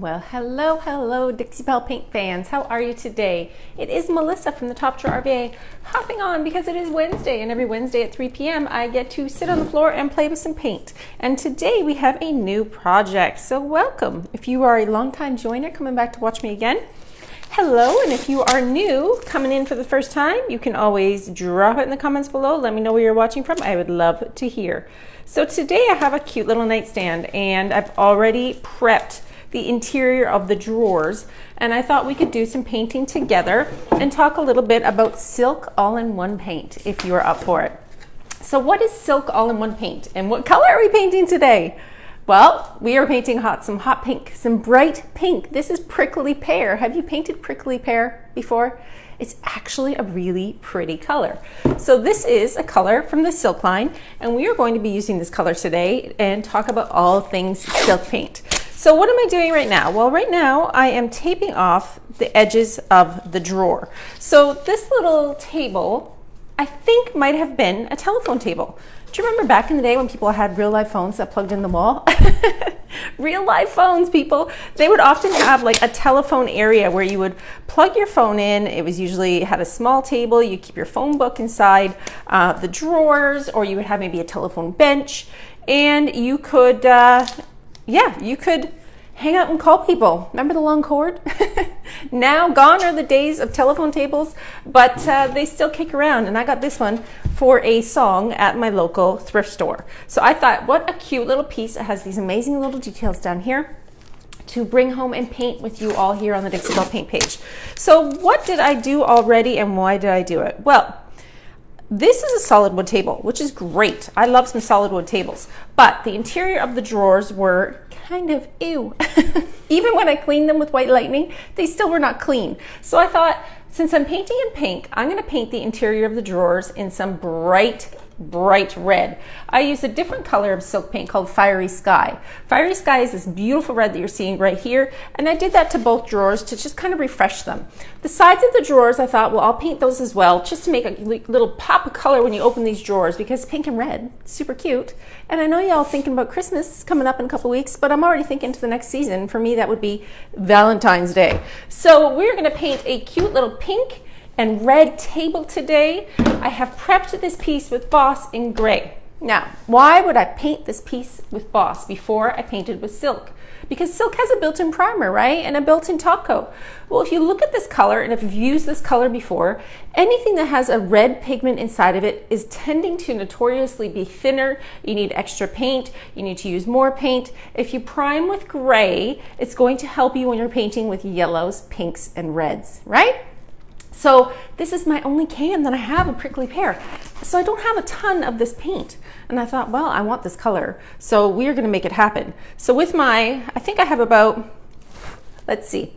Well, hello, Dixie Belle paint fans. How are you today? It is Melissa from the Top Drawer RVA hopping on because it is Wednesday, and every Wednesday at 3 p.m. I get to sit on the floor and play with some paint. And today we have a new project, so welcome. If you are a longtime joiner coming back to watch me again, hello, and if you are new coming in for the first time, you can always drop it in the comments below. Let me know where you're watching from. I would love to hear. So today I have a cute little nightstand, and I've already prepped the interior of the drawers, and I thought we could do some painting together and talk a little bit about silk all-in-one paint if you are up for it. So what is silk all-in-one paint, and what color are we painting today? Well, we are painting some hot pink, some bright pink. This is Prickly Pear. Have you painted Prickly Pear before? It's actually a really pretty color. So this is a color from the Silk line, and we are going to be using this color today and talk about all things silk paint. So what am I doing right now? Well, right now I am taping off the edges of the drawer. So this little table, I think, might have been a telephone table. Do you remember back in the day when people had real life phones that plugged in the wall? Real life phones, people. They would often have like a telephone area where you would plug your phone in. It was usually had a small table. You keep your phone book inside the drawers, or you would have maybe a telephone bench, and you could you could hang out and call people. Remember the long cord? Now gone are the days of telephone tables, but they still kick around. And I got this one for a song at my local thrift store. So I thought, what a cute little piece. It has these amazing little details down here to bring home and paint with you all here on the Dixie Belle paint page. So what did I do already, and why did I do it? Well, this is a solid wood table, which is great. I love some solid wood tables, but the interior of the drawers were kind of ew. Even when I cleaned them with white lightning, they still were not clean. So I thought, since I'm painting in pink, I'm going to paint the interior of the drawers in some bright red. I used a different color of silk paint called Fiery Sky. Fiery Sky is this beautiful red that you're seeing right here, and I did that to both drawers to just kind of refresh them. The sides of the drawers, I thought, well, I'll paint those as well, just to make a little pop of color when you open these drawers, because pink and red, super cute. And I know y'all thinking about Christmas coming up in a couple weeks, but I'm already thinking to the next season. For me, that would be Valentine's Day. So we're gonna paint a cute little pink and red table today. I have prepped this piece with Boss in gray. Now, why would I paint this piece with Boss before I painted with silk? Because silk has a built-in primer, right? And a built-in top coat. Well, if you look at this color, and if you've used this color before, anything that has a red pigment inside of it is tending to notoriously be thinner. You need extra paint. You need to use more paint. If you prime with gray, it's going to help you when you're painting with yellows, pinks, and reds, right? So this is my only can that I have of Prickly Pear. So I don't have a ton of this paint. And I thought, well, I want this color. So we are gonna make it happen. So with I think I have about, let's see,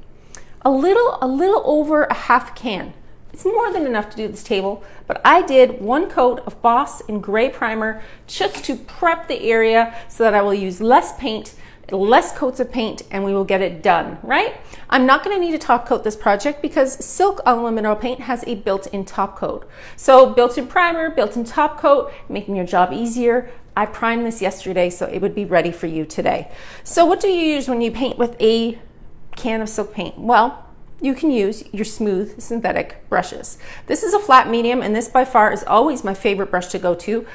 a little over a half can. It's more than enough to do this table, but I did one coat of Boss in gray primer just to prep the area so that I will use less paint, less coats of paint, and we will get it done, right? I'm not going to need a top coat this project because silk all-in-one mineral paint has a built-in top coat. So built-in primer, built-in top coat, making your job easier. I primed this yesterday, so it would be ready for you today. So what do you use when you paint with a can of silk paint? Well, you can use your smooth synthetic brushes. This is a flat medium, and this by far is always my favorite brush to go to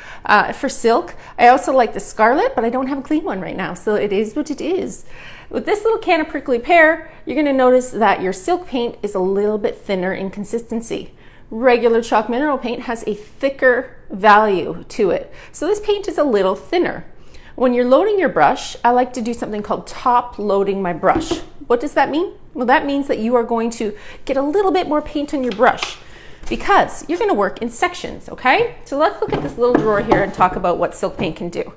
for silk. I also like the Scarlet, but I don't have a clean one right now, so it is what it is. With this little can of Prickly Pear, you're gonna notice that your silk paint is a little bit thinner in consistency. Regular chalk mineral paint has a thicker value to it, so this paint is a little thinner. When you're loading your brush, I like to do something called top loading my brush. What does that mean? Well, that means that you are going to get a little bit more paint on your brush because you're gonna work in sections, okay? So let's look at this little drawer here and talk about what silk paint can do.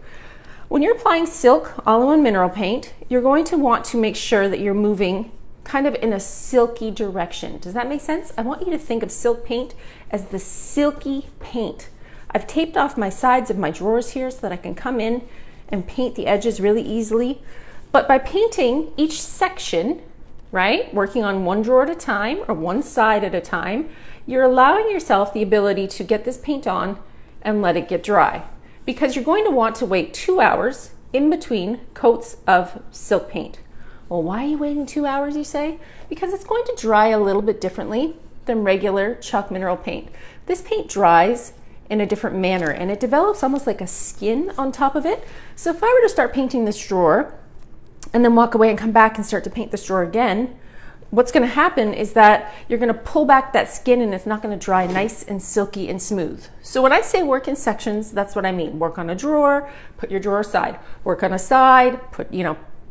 When you're applying silk all-in-one mineral paint, you're going to want to make sure that you're moving kind of in a silky direction. Does that make sense? I want you to think of silk paint as the silky paint. I've taped off my sides of my drawers here so that I can come in and paint the edges really easily. But by painting each section, right, working on one drawer at a time or one side at a time, you're allowing yourself the ability to get this paint on and let it get dry. Because you're going to want to wait 2 hours in between coats of silk paint. Well, why are you waiting 2 hours, you say? Because it's going to dry a little bit differently than regular chalk mineral paint. This paint dries in a different manner and it develops almost like a skin on top of it. So if I were to start painting this drawer and then walk away and come back and start to paint this drawer again, what's going to happen is that you're going to pull back that skin and it's not going to dry nice and silky and smooth. So when I say work in sections, that's what I mean. Work on a drawer, put your drawer aside. Work on a side, put,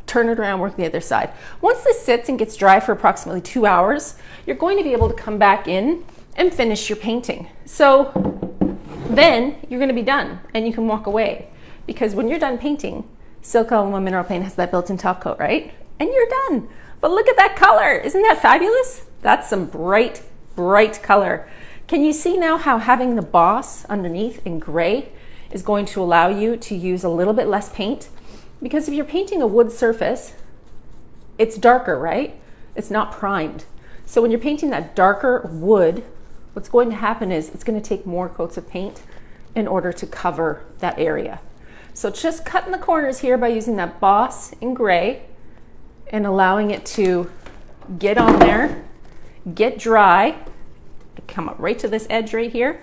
turn it around, work the other side. Once this sits and gets dry for approximately 2 hours, you're going to be able to come back in and finish your painting. So then you're going to be done and you can walk away, because when you're done painting, Silk Alamo mineral paint has that built-in top coat, right? And you're done. But look at that color. Isn't that fabulous? That's some bright, bright color. Can you see now how having the boss underneath in gray is going to allow you to use a little bit less paint? Because if you're painting a wood surface, it's darker, right? It's not primed. So when you're painting that darker wood, what's going to happen is it's going to take more coats of paint in order to cover that area. So just cutting the corners here by using that boss in gray and allowing it to get on there, get dry, come up right to this edge right here.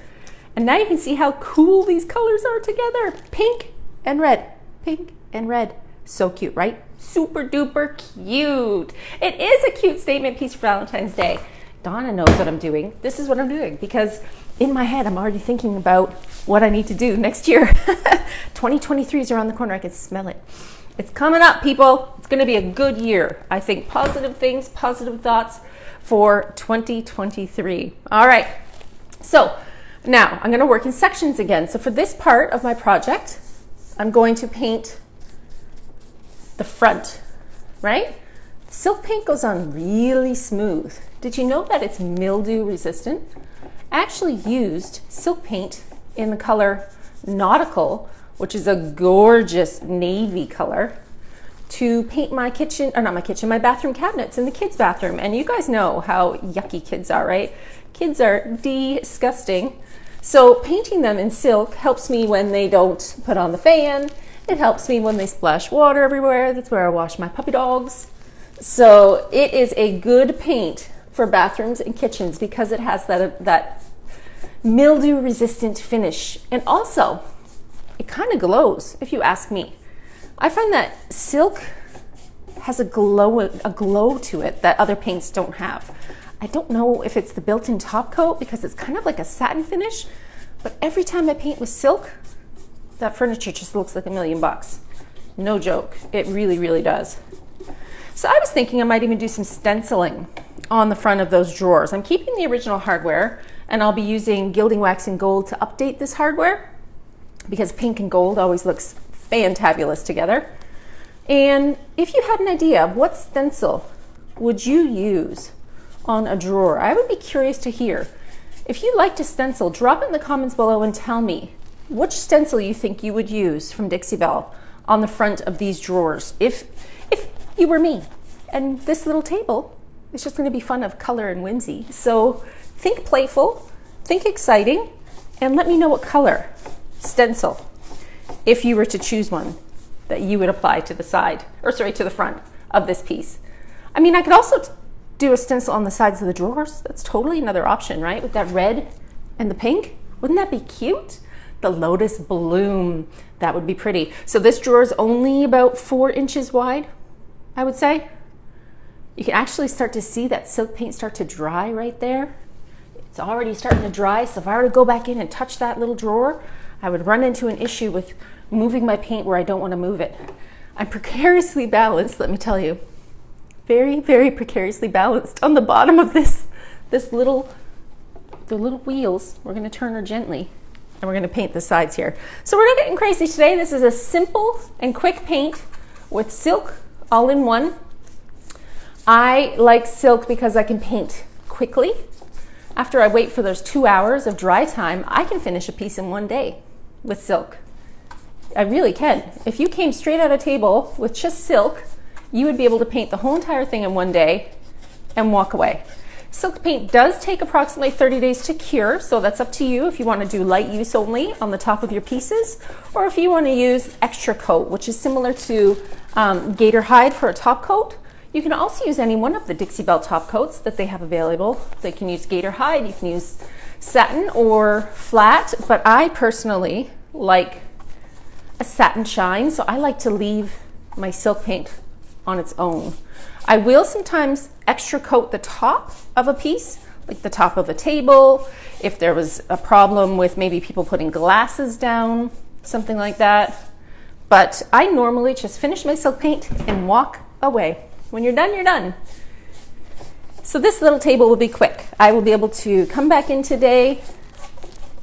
And now you can see how cool these colors are together. Pink and red, pink and red. So cute, right? Super duper cute. It is a cute statement piece for Valentine's Day. Donna knows what I'm doing. This is what I'm doing because in my head, I'm already thinking about what I need to do next year. 2023 is around the corner. I can smell it. It's coming up, people. It's going to be a good year. I think positive things, positive thoughts for 2023. All right. So now I'm going to work in sections again. So for this part of my project, I'm going to paint the front, right? Silk paint goes on really smooth. Did you know that it's mildew resistant? I actually used silk paint in the color Nautical, which is a gorgeous navy color, to paint my kitchen, or not my kitchen, my bathroom cabinets in the kids' bathroom. And you guys know how yucky kids are, right? Kids are disgusting. So painting them in silk helps me when they don't put on the fan. It helps me when they splash water everywhere. That's where I wash my puppy dogs. So it is a good paint for bathrooms and kitchens because it has that mildew resistant finish. And also, it kind of glows, if you ask me. I find that silk has a glow to it that other paints don't have. I don't know if it's the built-in top coat because it's kind of like a satin finish, but every time I paint with silk, that furniture just looks like $1,000,000. No joke. It really, really does. So I was thinking I might even do some stenciling on the front of those drawers. I'm keeping the original hardware, and I'll be using Gilding Wax and Gold to update this hardware because pink and gold always looks fantabulous together. And if you had an idea of what stencil would you use on a drawer, I would be curious to hear. If you like to stencil, drop it in the comments below and tell me which stencil you think you would use from Dixie Belle on the front of these drawers if you were me. And this little table is just going to be fun of color and whimsy. So think playful, think exciting, and let me know what color stencil, if you were to choose one, that you would apply to the side, or sorry, to the front of this piece. I mean, I could also do a stencil on the sides of the drawers. That's totally another option, right? With that red and the pink. Wouldn't that be cute? The lotus bloom, that would be pretty. So this drawer is only about 4 inches wide, I would say. You can actually start to see that silk paint start to dry right there. It's already starting to dry, so if I were to go back in and touch that little drawer, I would run into an issue with moving my paint where I don't want to move it. I'm precariously balanced, let me tell you. Very, very precariously balanced on the bottom of the little wheels. We're going to turn her gently, and we're going to paint the sides here. So we're not getting crazy today. This is a simple and quick paint with silk all in one. I like silk because I can paint quickly. After I wait for those 2 hours of dry time, I can finish a piece in 1 day with silk. I really can. If you came straight out of table with just silk, you would be able to paint the whole entire thing in 1 day and walk away. Silk paint does take approximately 30 days to cure, so that's up to you if you want to do light use only on the top of your pieces, or if you want to use extra coat, which is similar to gator hide for a top coat. You can also use any one of the Dixie Belle top coats that they have available. They can use gator hide, you can use satin or flat, but I personally like a satin shine, so I like to leave my silk paint on its own. I will sometimes extra coat the top of a piece, like the top of a table, if there was a problem with maybe people putting glasses down, something like that. But I normally just finish my silk paint and walk away. When you're done, you're done. So this little table will be quick. I will be able to come back in today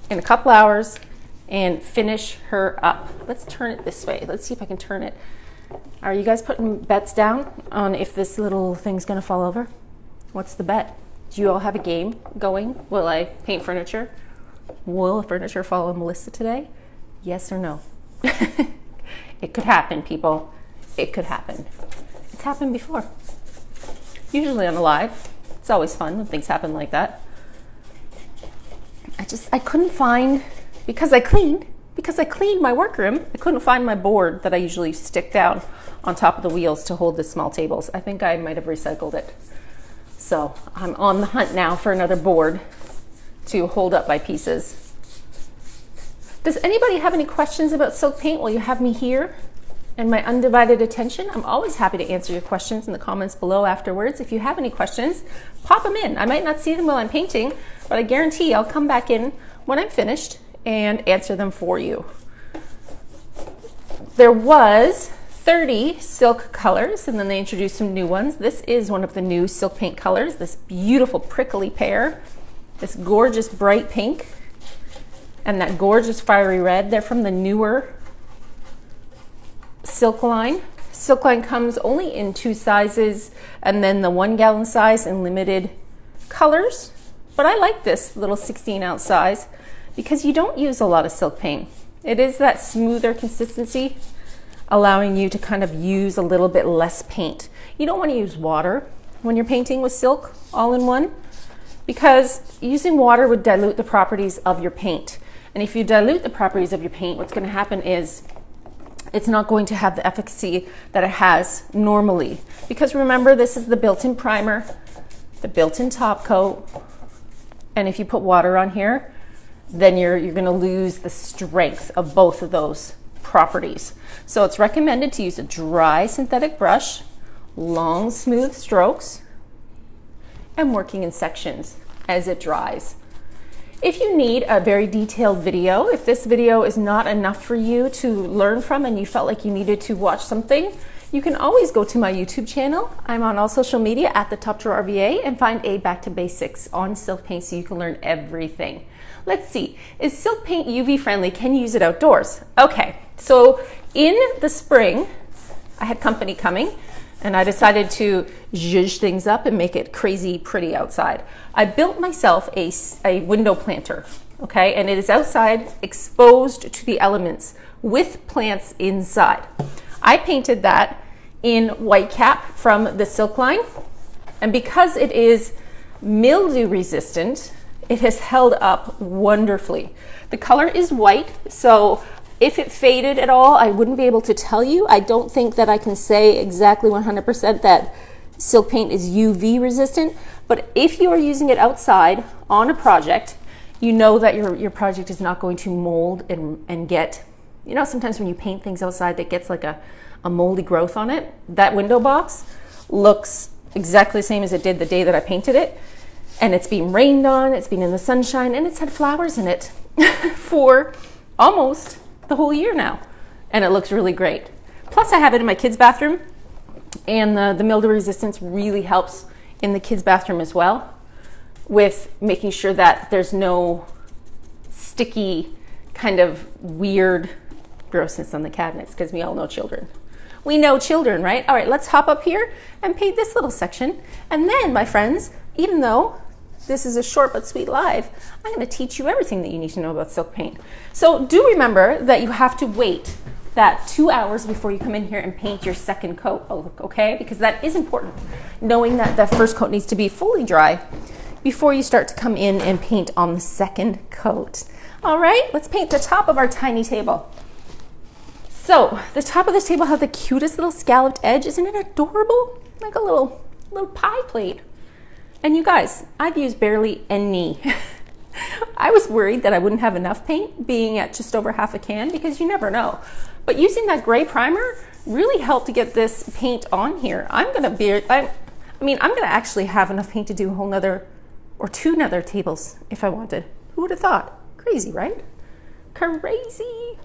in a couple hours and finish her up. Let's turn it this way. Let's see if I can turn it. Are you guys putting bets down on if this little thing's gonna fall over? What's the bet? Do you all have a game going? Will I paint furniture? Will furniture follow Melissa today? Yes or no? It could happen, people. It could happen. It's happened before. Usually on a live. It's always fun when things happen like that. I couldn't find, because I cleaned my workroom, I couldn't find my board that I usually stick down on top of the wheels to hold the small tables. I think I might have recycled it. So I'm on the hunt now for another board to hold up my pieces. Does anybody have any questions about silk paint while you have me here and my undivided attention? I'm always happy to answer your questions in the comments below afterwards. If you have any questions, pop them in. I might not see them while I'm painting, but I guarantee I'll come back in when I'm finished and answer them for you. There was 30 silk colors, and then they introduced some new ones. This is one of the new silk paint colors, this beautiful prickly pear, this gorgeous bright pink, and that gorgeous fiery red. They're from the newer silk line. Silk line comes only in 2 sizes, and then the 1 gallon size in limited colors. But I like this little 16-ounce size because you don't use a lot of silk paint. It is that smoother consistency, allowing you to kind of use a little bit less paint. You don't want to use water when you're painting with silk all in one, because using water would dilute the properties of your paint. And if you dilute the properties of your paint, what's going to happen is it's not going to have the efficacy that it has normally. Because remember, this is the built-in primer, the built-in top coat, and if you put water on here, then you're going to lose the strength of both of those properties. So it's recommended to use a dry synthetic brush, long smooth strokes, and working in sections as it dries. If you need a very detailed video, if this video is not enough for you to learn from and you felt like you needed to watch something, you can always go to my YouTube channel. I'm on all social media at the Top Drawer RVA, and find a Back to Basics on silk paint so you can learn everything. Let's see, is silk paint UV friendly? Can you use it outdoors? Okay, so in the spring, I had company coming, and I decided to zhuzh things up and make it crazy pretty outside. I built myself a window planter, okay? And it is outside, exposed to the elements, with plants inside. I painted that in white cap from the silk line, and because it is mildew resistant, it has held up wonderfully. The color is white, so if it faded at all, I wouldn't be able to tell you. I don't think that I can say exactly 100% that silk paint is UV resistant, but if you are using it outside on a project, you know that your project is not going to mold and get, you know, sometimes when you paint things outside that gets like a moldy growth on it. That window box looks exactly the same as it did the day that I painted it, and it's been rained on, it's been in the sunshine, and it's had flowers in it for almost the whole year now, and it looks really great. Plus I have it in my kids' bathroom, and the mildew resistance really helps in the kids' bathroom as well, with making sure that there's no sticky kind of weird grossness on the cabinets, because we all know children. We know children, right? All right, let's hop up here and paint this little section, and then, my friends, even though this is a short but sweet live, I'm going to teach you everything that you need to know about silk paint. So do remember that you have to wait that 2 hours before you come in here and paint your second coat, okay? Because that is important, knowing that the first coat needs to be fully dry before you start to come in and paint on the second coat. All right, let's paint the top of our tiny table. So the top of this table has the cutest little scalloped edge. Isn't it adorable? Like a little pie plate. And you guys, I've used barely any. I was worried that I wouldn't have enough paint being at just over half a can, because you never know. But using that gray primer really helped to get this paint on here. I'm gonna actually have enough paint to do a whole nother or two nother tables if I wanted. Who would have thought? Crazy, right? Crazy.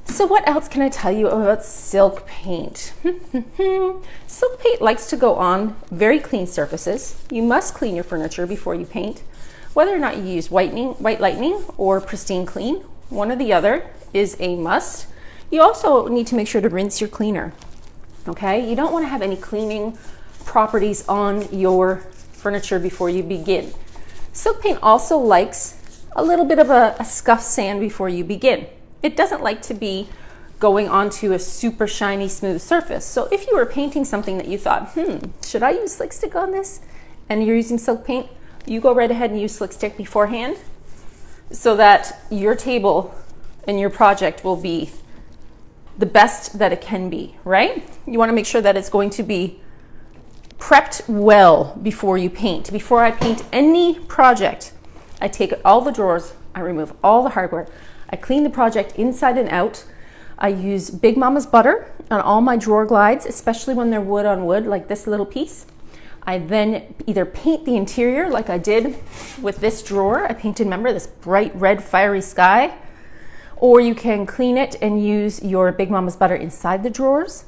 So what else can I tell you about silk paint? Silk paint likes to go on very clean surfaces. You must clean your furniture before you paint. Whether or not you use White Lightning or Pristine Clean, one or the other is a must. You also need to make sure to rinse your cleaner, okay? You don't want to have any cleaning properties on your furniture before you begin. Silk paint also likes a little bit of a scuff sand before you begin. It doesn't like to be going onto a super shiny, smooth surface. So if you were painting something that you thought, should I use Slick Stick on this? And you're using silk paint, you go right ahead and use Slick Stick beforehand so that your table and your project will be the best that it can be, right? You want to make sure that it's going to be prepped well before you paint. Before I paint any project, I take all the drawers, I remove all the hardware, I clean the project inside and out. I use Big Mama's butter on all my drawer glides, especially when they're wood on wood, like this little piece. I then either paint the interior like I did with this drawer. I painted, remember, this bright red fiery sky. Or you can clean it and use your Big Mama's butter inside the drawers.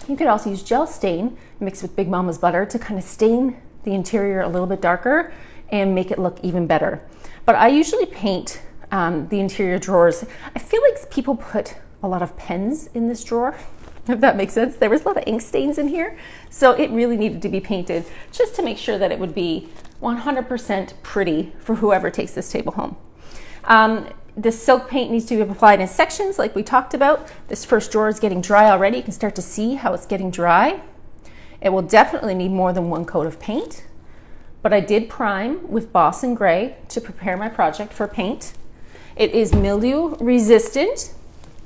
You could also use gel stain mixed with Big Mama's butter to kind of stain the interior a little bit darker and make it look even better. But I usually paint the interior drawers. I feel like people put a lot of pens in this drawer, if that makes sense. There was a lot of ink stains in here, so it really needed to be painted just to make sure that it would be 100% pretty for whoever takes this table home. The silk paint needs to be applied in sections like we talked about. This first drawer is getting dry already. You can start to see how it's getting dry. It will definitely need more than one coat of paint, but I did prime with Boss and Gray to prepare my project for paint. It is mildew resistant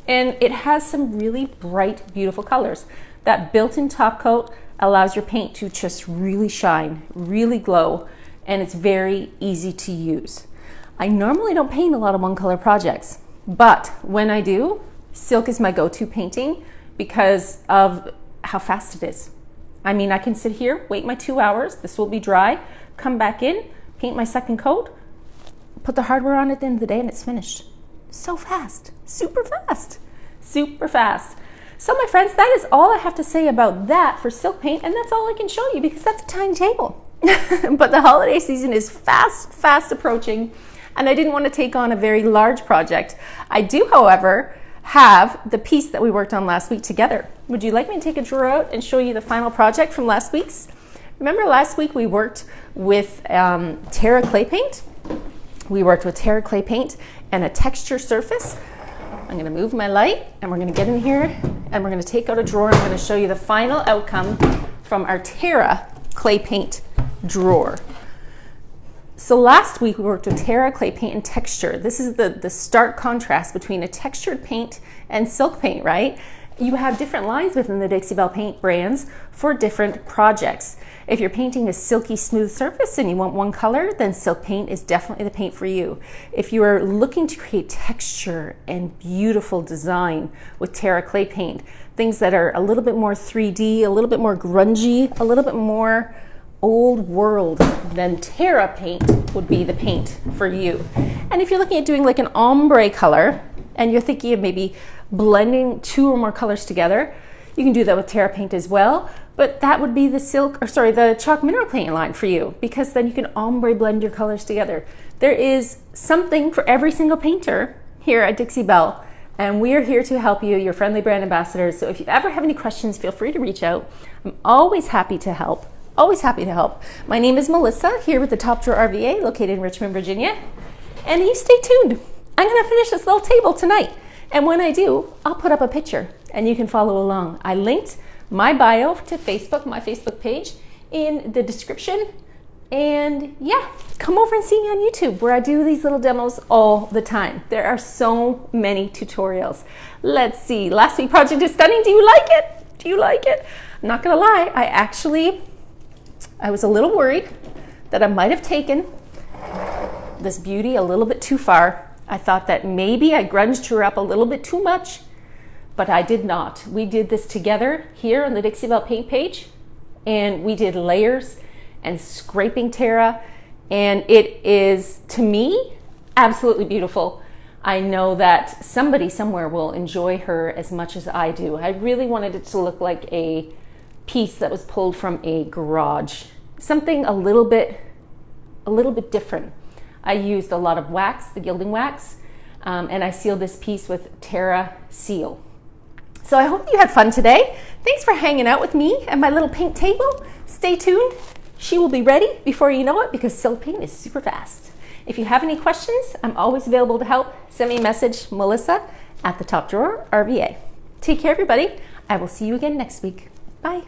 and it has some really bright, beautiful colors. That built-in top coat allows your paint to just really shine, really glow, and it's very easy to use. I normally don't paint a lot of one color projects, but when I do, silk is my go-to painting because of how fast it is. I mean, I can sit here, wait my 2 hours, this will be dry, come back in, paint my second coat, put the hardware on at the end of the day, and it's finished. So fast, super fast, super fast. So my friends, that is all I have to say about that for silk paint, and that's all I can show you because that's a tiny table. But the holiday season is fast approaching, and I didn't want to take on a very large project. I do, however, have the piece that we worked on last week together. Would you like me to take a drawer out and show you the final project from last week's? Remember last week we worked with Terra clay paint? We worked with Terra clay paint and a texture surface. I'm gonna move my light and we're gonna get in here and we're gonna take out a drawer and I'm gonna show you the final outcome from our Terra clay paint drawer. So last week we worked with Terra clay paint and texture. This is the stark contrast between a textured paint and silk paint, right? You have different lines within the Dixie Belle paint brands for different projects. If you're painting a silky smooth surface and you want one color, then silk paint is definitely the paint for you. If you are looking to create texture and beautiful design with Terra clay paint, things that are a little bit more 3D, a little bit more grungy, a little bit more old world, then Terra paint would be the paint for you. And if you're looking at doing like an ombre color and you're thinking of maybe blending two or more colors together, you can do that with Terra paint as well, but that would be the chalk mineral paint line for you, because then you can ombre blend your colors together. There is something for every single painter here at Dixie Belle, and we are here to help you, your friendly brand ambassadors. So if you ever have any questions, feel free to reach out. I'm always happy to help. Always happy to help. My name is Melissa, here with the Top Drawer RVA, located in Richmond, Virginia. And you stay tuned. I'm gonna finish this little table tonight. And when I do, I'll put up a picture and you can follow along. I linked my bio to Facebook, my Facebook page, in the description And yeah, come over and see me on YouTube where I do these little demos all the time. There are so many tutorials. Let's see, last week project is stunning. Do you like it? Do you like it? I'm not gonna lie, I was a little worried that I might have taken this beauty a little bit too far. I thought that maybe I grunged her up a little bit too much, but I did not. We did this together here on the Dixie Belle paint page, and we did layers and scraping Terra, and it is, to me, absolutely beautiful. I know that somebody somewhere will enjoy her as much as I do. I really wanted it to look like a piece that was pulled from a garage, something a little bit different. I used a lot of wax, the Gilding Wax, and I sealed this piece with Terra Seal. So I hope you had fun today. Thanks for hanging out with me at my little paint table. Stay tuned. She will be ready before you know it because silk paint is super fast. If you have any questions, I'm always available to help. Send me a message, Melissa at the Top Drawer RVA. Take care, everybody. I will see you again next week. Bye.